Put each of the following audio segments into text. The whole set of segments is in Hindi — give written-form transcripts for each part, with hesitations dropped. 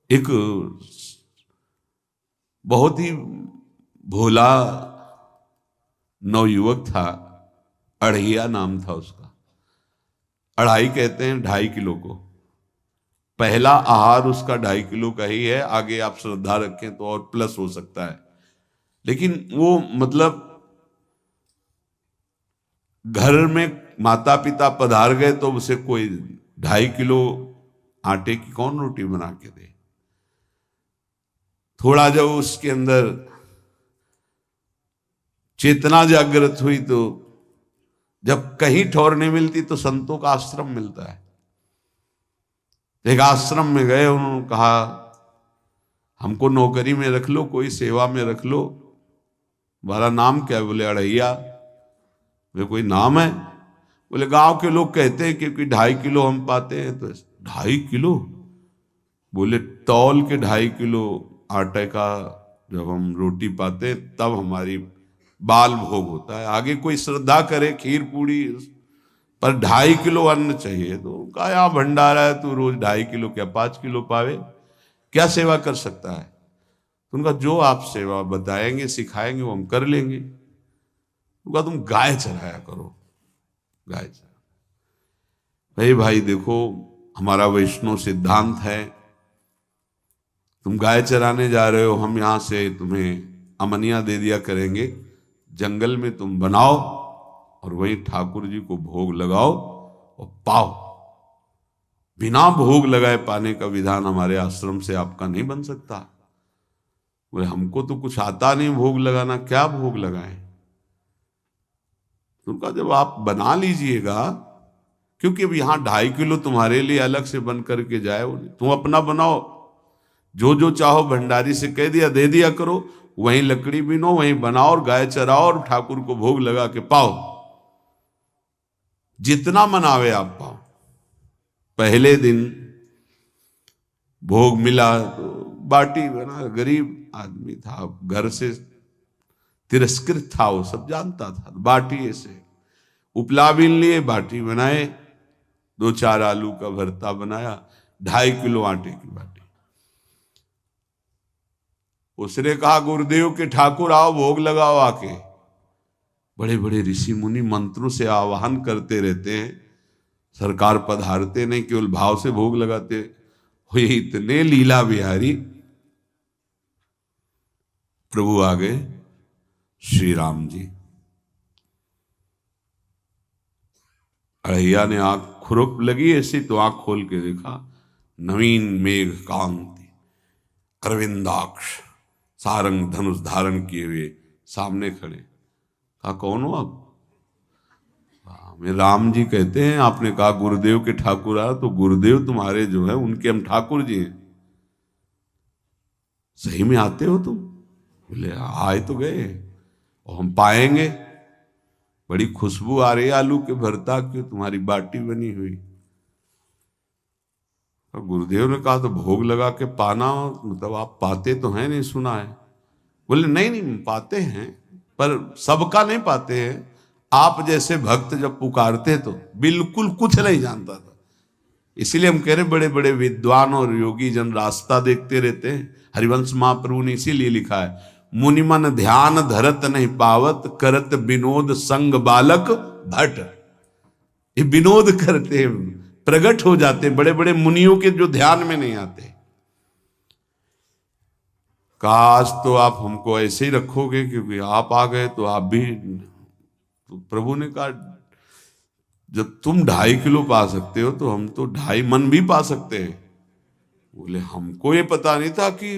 एक बहुत ही भोला नवयुवक था, अढ़ैया नाम था उसका। अढ़ाई कहते हैं 2.5 किलो को। पहला आहार उसका 2.5 किलो का ही है, आगे आप श्रद्धा रखें तो और प्लस हो सकता है। लेकिन वो मतलब घर में माता पिता पधार गए तो उसे कोई 2.5 किलो आटे की कौन रोटी बना के दे। थोड़ा जब उसके अंदर चेतना जागृत हुई तो जब कहीं ठौर नहीं मिलती तो संतों का आश्रम मिलता है। एक आश्रम में गए, उन्होंने कहा हमको नौकरी में रख लो, कोई सेवा में रख लो। तुम्हारा नाम क्या है? बोले अढ़ैया। वे कोई नाम है? बोले गांव के लोग कहते हैं क्योंकि 2.5 किलो हम पाते हैं। तो 2.5 किलो? बोले तौल के 2.5 किलो आटे का जब हम रोटी पाते हैं तब हमारी बाल भोग होता है। आगे कोई श्रद्धा करे खीर पूड़ी, पर 2.5 किलो अन्न चाहिए। तो कहा यहाँ भंडारा है, तू रोज 2.5 किलो क्या 5 किलो पावे, क्या सेवा कर सकता है? तो उनका जो आप सेवा बताएंगे सिखाएंगे वो हम कर लेंगे। उनका तुम गाय चराया करो, गाय चरा। भाई देखो, हमारा वैष्णव सिद्धांत है, तुम गाय चराने जा रहे हो, हम यहां से तुम्हें अमनिया दे दिया करेंगे, जंगल में तुम बनाओ और वहीं ठाकुर जी को भोग लगाओ और पाओ। बिना भोग लगाए पाने का विधान हमारे आश्रम से आपका नहीं बन सकता। बोले हमको तो कुछ आता नहीं भोग लगाना, क्या भोग लगाएं? तो उनका जब आप बना लीजिएगा, क्योंकि अब यहां 2.5 किलो तुम्हारे लिए अलग से बन करके जाए, तुम अपना बनाओ, जो जो चाहो भंडारी से कह दिया दे दिया करो, वहीं लकड़ी बीनो, वहीं बनाओ और गाय चराओ और ठाकुर को भोग लगा के पाओ। जितना मनावे आप पाओ। पहले दिन भोग मिला तो बाटी बना, गरीब आदमी था, घर से तिरस्कृत था, वो सब जानता था। बाटी ऐसे उपला बीन लिए, बाटी बनाए, 2-4 आलू का भरता बनाया, 2.5 किलो आटे की बाटी। उसने कहा गुरुदेव के ठाकुर आओ भोग लगाओ आके। बड़े बड़े ऋषि मुनि मंत्रों से आवाहन करते रहते हैं, सरकार पधारते नहीं, केवल भाव से भोग लगाते हुए इतने लीला बिहारी प्रभु आ गए श्री राम जी। अढ़ैया ने आंख खुरक लगी ऐसी तो आंख खोल के देखा, नवीन मेघ कांति, अरविंदाक्ष, सारंग धनुष धारण किए हुए सामने खड़े। कहा कौन हो आप? मैं राम जी कहते हैं। आपने कहा गुरुदेव के ठाकुर आ, तो गुरुदेव तुम्हारे जो है उनके हम ठाकुर जी हैं। सही में आते हो तुम? बोले आए तो गए और हम पाएंगे। बड़ी खुशबू आ रही है आलू के भरता की, तुम्हारी बाटी बनी हुई। और गुरुदेव ने कहा तो भोग लगा के पाना, मतलब आप पाते तो हैं? नहीं सुना है। बोले नहीं पाते हैं, पर सबका नहीं पाते हैं। आप जैसे भक्त जब पुकारते तो बिल्कुल कुछ नहीं जानता था। इसीलिए हम कह रहे बड़े बड़े विद्वान और योगी जन रास्ता देखते रहते हैं। हरिवंश महाप्रभु ने इसीलिए लिखा है, मुनिमन ध्यान धरत नहीं पावत, करत विनोद संग बालक भट। ये विनोद करते प्रकट हो जाते बड़े बड़े मुनियों के जो ध्यान में नहीं आते। काश तो आप हमको ऐसे ही रखोगे, क्योंकि आप आ गए तो आप भी। तो प्रभु ने कहा जब तुम 2.5 किलो पा सकते हो तो हम तो 2.5 मन भी पा सकते हैं। बोले हमको ये पता नहीं था कि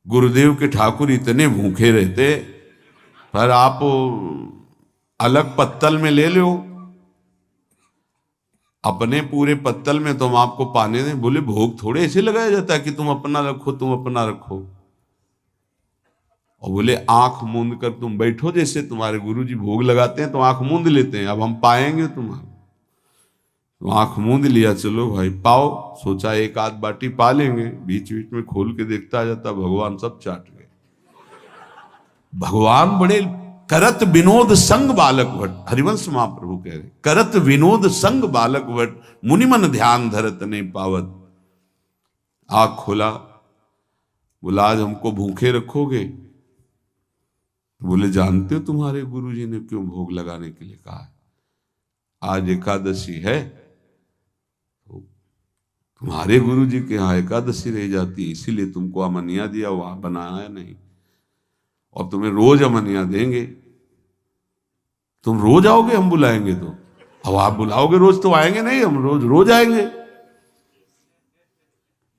गुरुदेव के ठाकुर इतने भूखे रहते, पर आप अलग पत्तल में ले लो, अपने पूरे पत्तल में तो हम आपको पाने दें। बोले भोग थोड़े ऐसे लगाया जाता है कि तुम अपना रखो तुम अपना रखो। और बोले आंख मूंद कर तुम बैठो, जैसे तुम्हारे गुरुजी भोग लगाते हैं तो आंख मूंद लेते हैं, अब हम पाएंगे तुम्हारा। तो आंख मूंद लिया, चलो भाई पाओ। सोचा एक आध बाटी पा लेंगे, बीच बीच में खोल के देखता जाता, भगवान सब चाट गए। भगवान बड़े करत विनोद संग बालक भट, हरिवंश महाप्रभु कह रहे, करत विनोद संग बालक भट, मुनिमन ध्यान धरत नहीं पावत। आँख खोला, बोला आज हमको भूखे रखोगे? बोले जानते हो तुम्हारे गुरुजी ने क्यों भोग लगाने के लिए कहा है? आज एकादशी है, तो तुम्हारे गुरुजी के यहाँ एकादशी रह जाती है, इसीलिए तुमको अमनिया दिया, वहां बनाया नहीं, और तुम्हें रोज अमनिया देंगे। तुम रोज आओगे हम बुलाएंगे तो? अब आप बुलाओगे रोज तो आएंगे नहीं, हम रोज रोज आएंगे।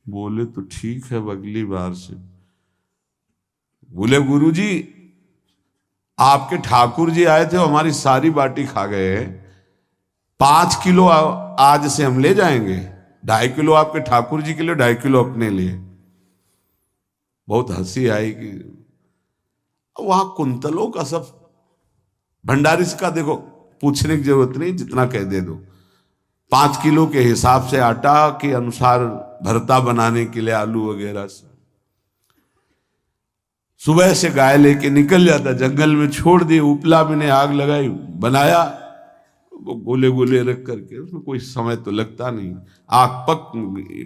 बोले तो ठीक है, अगली बार से। बोले गुरुजी आपके ठाकुर जी आए थे, हमारी सारी बाटी खा गए, 5 किलो आज से हम ले जाएंगे, 2.5 किलो आपके ठाकुर जी के लिए, 2.5 किलो अपने लिए। बहुत हंसी आई कि वहां कुंतलों का सब भंडारी का देखो, पूछने की जरूरत नहीं, जितना कह दे दो। 5 किलो के हिसाब से आटा के अनुसार भरता बनाने के लिए आलू वगैरह से सुबह से गाय लेके निकल जाता, जंगल में छोड़ दिए, उपला में ने आग लगाई, बनाया, वो गोले गोले रख करके, उसमें कोई समय तो लगता नहीं। आग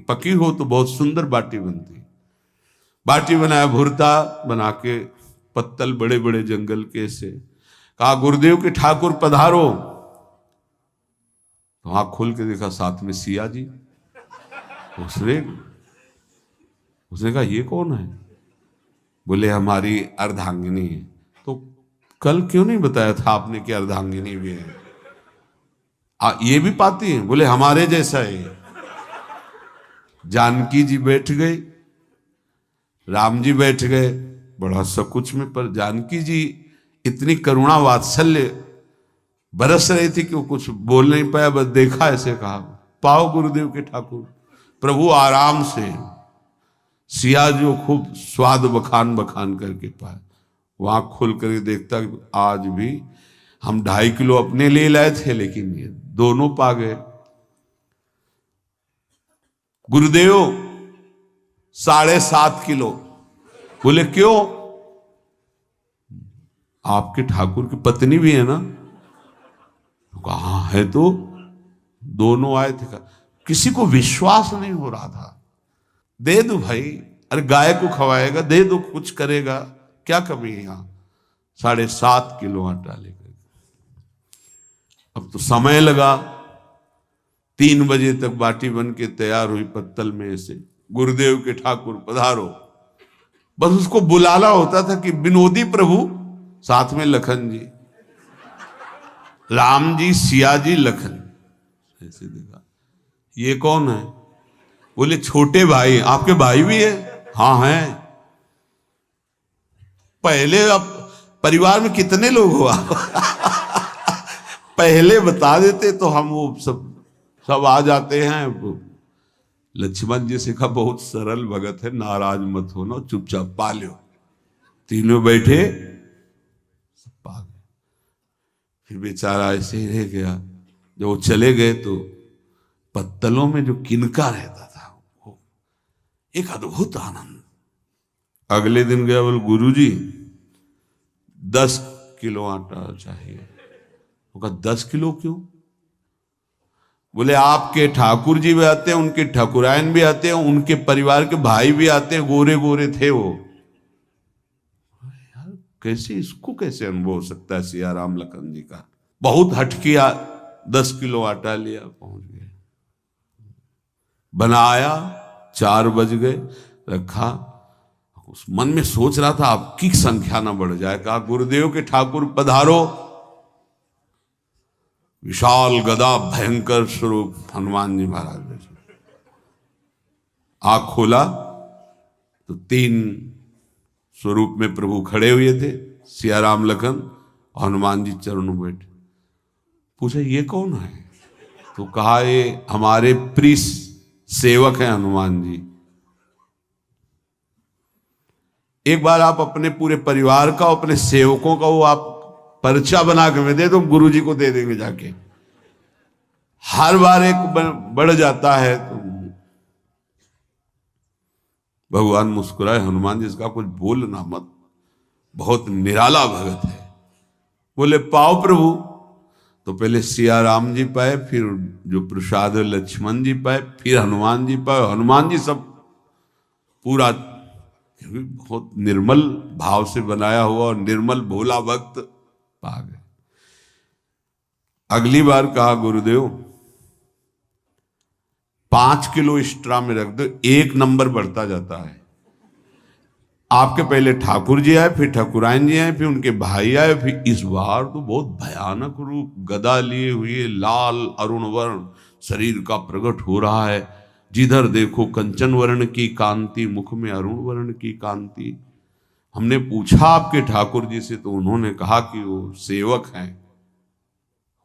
पकी हो तो बहुत सुंदर बाटी बनती। बाटी बनाया, भुरता बना के, पत्तल बड़े बड़े जंगल के से, कहा गुरुदेव के ठाकुर पधारो। तो आँख खोल के देखा साथ में सिया जी। उसने कहा ये कौन है? बोले हमारी अर्धांगिनी है। तो कल क्यों नहीं बताया था आपने कि अर्धांगिनी भी है? ये भी पाती है? बोले हमारे जैसा है। जानकी जी बैठ गई, राम जी बैठ गए, बड़ा सकुच में, पर जानकी जी इतनी करुणा वात्सल्य बरस रही थी कि वो कुछ बोल नहीं पाया, बस देखा, ऐसे कहा पाओ गुरुदेव के ठाकुर। प्रभु आराम से, सिया जो खूब स्वाद बखान बखान करके पाए, वहां खोल करके देखता आज भी हम 2.5 किलो अपने लिए लाए थे, लेकिन ये दोनों पा गए। गुरुदेव 7.5 किलो। बोले क्यों? आपके ठाकुर की पत्नी भी है ना? कहा है, तो दोनों आए थे। किसी को विश्वास नहीं हो रहा था। दे दो भाई, अरे गाय को खवाएगा, दे दो, कुछ करेगा, क्या कमी है यहां? 7.5 किलो आटा लेकर। अब तो समय लगा, 3 बजे तक बाटी बन के तैयार हुई पत्तल में से। गुरुदेव के ठाकुर पधारो, बस उसको बुलाना होता था कि विनोदी प्रभु, साथ में लखन जी, राम जी, सिया जी, लखन। ऐसे देखा, ये कौन है? बोले छोटे भाई। आपके भाई भी है? हाँ है। पहले अब परिवार में कितने लोग हो आप? पहले बता देते तो हम वो सब आ जाते हैं। लक्ष्मण जी से कहा बहुत सरल भगत है, नाराज मत होना, चुपचाप पा लो। तीनों बैठे, सब पा गए। फिर बेचारा ऐसे ही रह गया। जब वो चले गए तो पत्तलों में जो किनका रहता था, वो एक अद्भुत आनंद। अगले दिन गया, बोल गुरुजी 10 किलो आटा चाहिए। वो कहा 10 किलो क्यों? बोले आपके ठाकुर जी भी आते हैं, उनके ठाकुरायन भी आते हैं, उनके परिवार के भाई भी आते हैं, गोरे गोरे थे वो। यार कैसे, इसको कैसे अनुभव हो सकता है सिया राम लखन जी का? बहुत हट किया, 10 किलो आटा लिया, पहुंच गए, बनाया, 4 बज गए, रखा। उस मन में सोच रहा था आपकी संख्या ना बढ़ जाए। कहा गुरुदेव के ठाकुर पधारो। विशाल गदा, भयंकर स्वरूप हनुमान जी महाराज। आंख खोला तो 3 स्वरूप में प्रभु खड़े हुए थे, सिया राम लखन, हनुमान जी चरणों बैठे। पूछा ये कौन है? तो कहा ये हमारे प्रिय सेवक हैं हनुमान जी। एक बार आप अपने पूरे परिवार का, अपने सेवकों का वो आप पर्चा बना के मैं दे दो, गुरु जी को दे देंगे जाके। हर बार एक बढ़ जाता है तो भगवान मुस्कुराए, हनुमान जी इसका कुछ बोलना मत, बहुत निराला भगत है। बोले पाओ प्रभु। तो पहले सिया राम जी पाए, फिर जो प्रसाद लक्ष्मण जी पाए, फिर हनुमान जी पाए। हनुमान जी सब पूरा बहुत निर्मल भाव से बनाया हुआ और निर्मल भोला भक्त पा गए। अगली बार कहा गुरुदेव 5 किलो एक्स्ट्रा में रख दो, 1 नंबर बढ़ता जाता है। आपके पहले ठाकुर जी आए, फिर ठाकुरायन जी आए, फिर उनके भाई आए, फिर इस बार तो बहुत भयानक रूप गदा लिए हुए लाल अरुण वर्ण शरीर का प्रकट हो रहा है। जिधर देखो कंचन वर्ण की कांति, मुख में अरुण वर्ण की कांति। हमने पूछा आपके ठाकुर जी से, तो उन्होंने कहा कि वो सेवक हैं।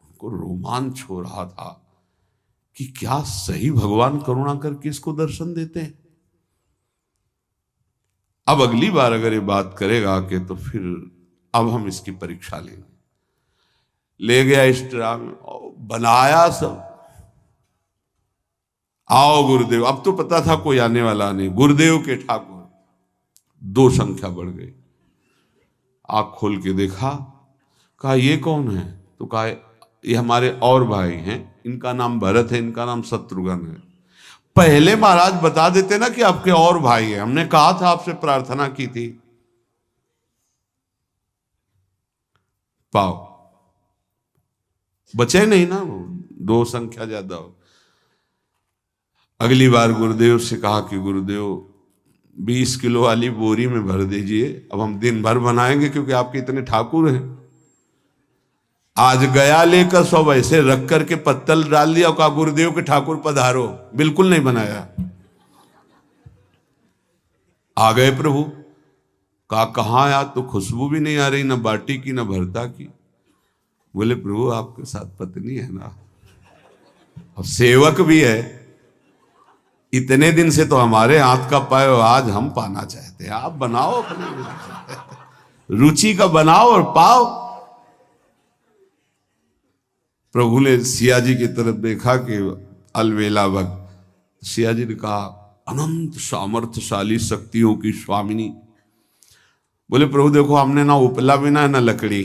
उनको रोमांच हो रहा था कि क्या सही भगवान करुणा करके इसको दर्शन देते हैं। अब अगली बार अगर ये बात करेगा कि तो फिर अब हम इसकी परीक्षा लेंगे। ले गया एक्स्ट्रा में, बनाया सब। आओ गुरुदेव। अब तो पता था कोई आने वाला नहीं। गुरुदेव के ठाकुर 2 संख्या बढ़ गई। आंख खोल के देखा, कहा ये कौन है? तो कहा ये हमारे और भाई हैं, इनका नाम भरत है, इनका नाम शत्रुघ्न है। पहले महाराज बता देते ना कि आपके और भाई हैं, हमने कहा था, आपसे प्रार्थना की थी। पाओ बचे नहीं ना, वो 2 संख्या ज्यादा हो। अगली बार गुरुदेव से कहा कि गुरुदेव 20 किलो वाली बोरी में भर दीजिए, अब हम दिन भर बनाएंगे क्योंकि आपके इतने ठाकुर हैं। आज गया लेकर सब ऐसे रख करके पत्तल डाल दिया, कहा गुरुदेव के ठाकुर पधारो। बिल्कुल नहीं बनाया। आ गए प्रभु, कहा कहाँ यार, तो खुशबू भी नहीं आ रही, ना बाटी की ना भरता की। बोले प्रभु आपके साथ पत्नी है ना, और सेवक भी है। इतने दिन से तो हमारे हाथ का पाए, आज हम पाना चाहते हैं। आप बनाओ, अपनी रुचि का बनाओ और पाओ। प्रभु ने सिया जी की तरफ देखा कि अलवेला भक्त। सिया जी ने कहा अनंत सामर्थ्यशाली शक्तियों की स्वामिनी। बोले प्रभु देखो, हमने ना उपला बिना ना लकड़ी,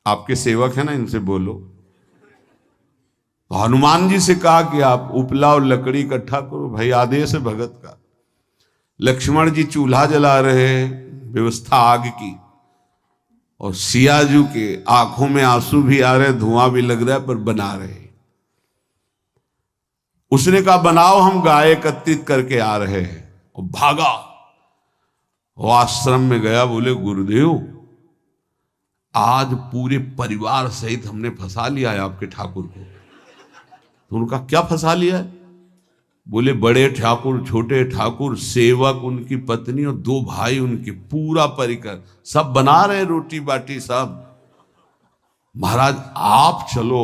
आपके सेवक है ना, इनसे बोलो। तो हनुमान जी से कहा कि आप उपला और लकड़ी इकट्ठा करो, भाई आदेश है भगत का। लक्ष्मण जी चूल्हा जला रहे हैं, व्यवस्था आग की, और सियाजू के आंखों में आंसू भी आ रहे, धुआं भी लग रहा है, पर बना रहे। उसने कहा बनाओ, हम गाय एकत्रित करके आ रहे हैं। और भागा, वो आश्रम में गया। बोले गुरुदेव आज पूरे परिवार सहित हमने फंसा लिया है आपके ठाकुर को। तो उनका क्या फंसा लिया है? बोले बड़े ठाकुर, छोटे ठाकुर, सेवक, उनकी पत्नी और 2 भाई उनके, पूरा परिकर, सब बना रहे रोटी बाटी सब। महाराज आप चलो,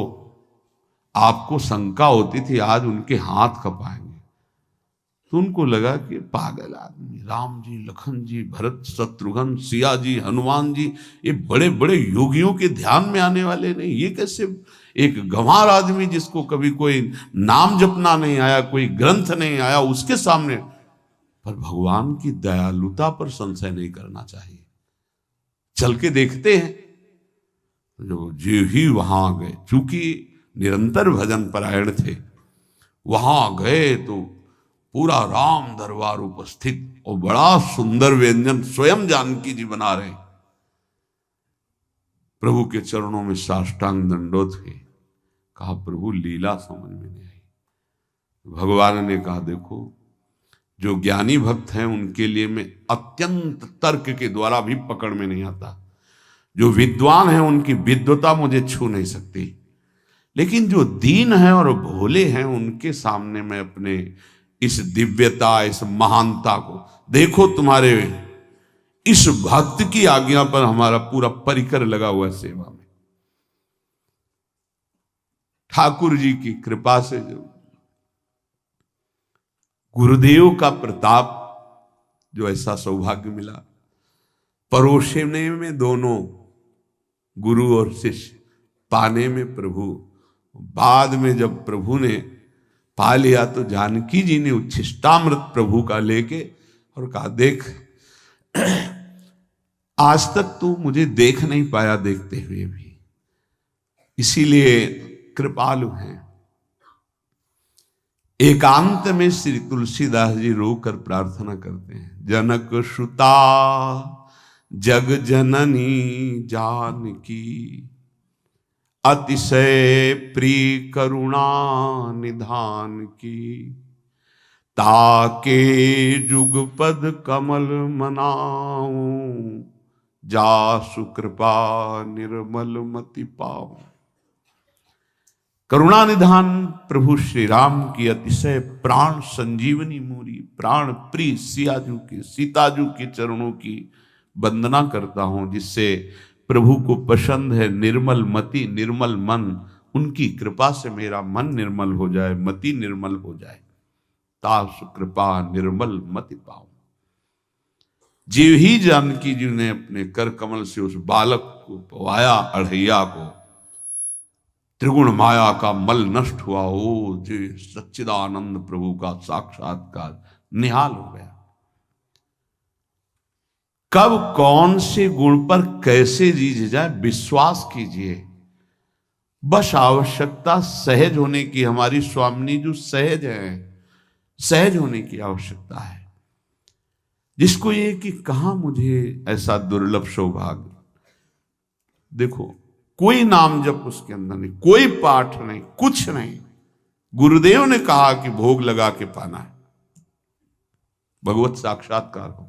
आपको शंका होती थी आज उनके हाथ कपाएंगे। तो उनको लगा कि पागल आदमी, राम जी, लखन जी, भरत, शत्रुघ्न, सिया जी, हनुमान जी, ये बड़े बड़े योगियों के ध्यान में आने वाले नहीं। ये कैसे एक गंवार आदमी जिसको कभी कोई नाम जपना नहीं आया, कोई ग्रंथ नहीं आया, उसके सामने। पर भगवान की दयालुता पर संशय नहीं करना चाहिए। चल के देखते हैं। जो जी ही वहां गए, चूंकि निरंतर भजन परायण थे, वहां गए तो पूरा राम दरबार उपस्थित, और बड़ा सुंदर व्यंजन स्वयं जानकी जी बना रहे। प्रभु के चरणों में साष्टांग दंडोत है। कहा प्रभु लीला समझ में नहीं आई। भगवान ने कहा देखो, जो ज्ञानी भक्त हैं उनके लिए मैं अत्यंत तर्क के द्वारा भी पकड़ में नहीं आता। जो विद्वान हैं उनकी विद्वता मुझे छू नहीं सकती, लेकिन जो दीन हैं और भोले हैं उनके सामने मैं अपने इस दिव्यता, इस महानता को देखो। तुम्हारे इस भक्त की आज्ञा पर हमारा पूरा परिकर लगा हुआ है सेवा में। ठाकुर जी की कृपा से जो गुरुदेव का प्रताप, जो ऐसा सौभाग्य मिला, परोसने में दोनों गुरु और शिष्य, पाने में प्रभु। बाद में जब प्रभु ने पा लिया तो जानकी जी ने उच्छिष्टामृत प्रभु का लेके और कहा देख, आज तक तू मुझे देख नहीं पाया देखते हुए भी, इसीलिए कृपालु हैं। एकांत में श्री तुलसीदास जी रोकर प्रार्थना करते हैं, जनक सुता जग जननी जानकी, अतिशय प्रिय करुणा निधान की, ताके जुगपद कमल मनाऊं, जासु कृपा निर्मल मति पाऊं। करुणा निधान प्रभु श्री राम की अतिशय प्राण संजीवनी मूरी, प्राण प्रिय सियाजू की, सीताजू के चरणों की वंदना करता हूं, जिससे प्रभु को पसंद है निर्मल मति निर्मल मन। उनकी कृपा से मेरा मन निर्मल हो जाए, मति निर्मल हो जाए। तासु कृपा निर्मल मति पाऊं। जीव ही जानकी जी ने अपने कर कमल से उस बालक को पवाया, अढ़ैया को, त्रिगुण माया का मल नष्ट हुआ। ओ जी सच्चिदानंद प्रभु का साक्षात्कार निहाल हो गया। कब कौन से गुण पर कैसे जी जाए विश्वास कीजिए, बस आवश्यकता सहज होने की। हमारी स्वामिनी जो सहज है, सहज होने की आवश्यकता है। जिसको ये कि कहां मुझे ऐसा दुर्लभ सौभाग्य, देखो कोई नाम जप उसके अंदर नहीं, कोई पाठ नहीं, कुछ नहीं। गुरुदेव ने कहा कि भोग लगा के पाना है, भगवत साक्षात्कार हो।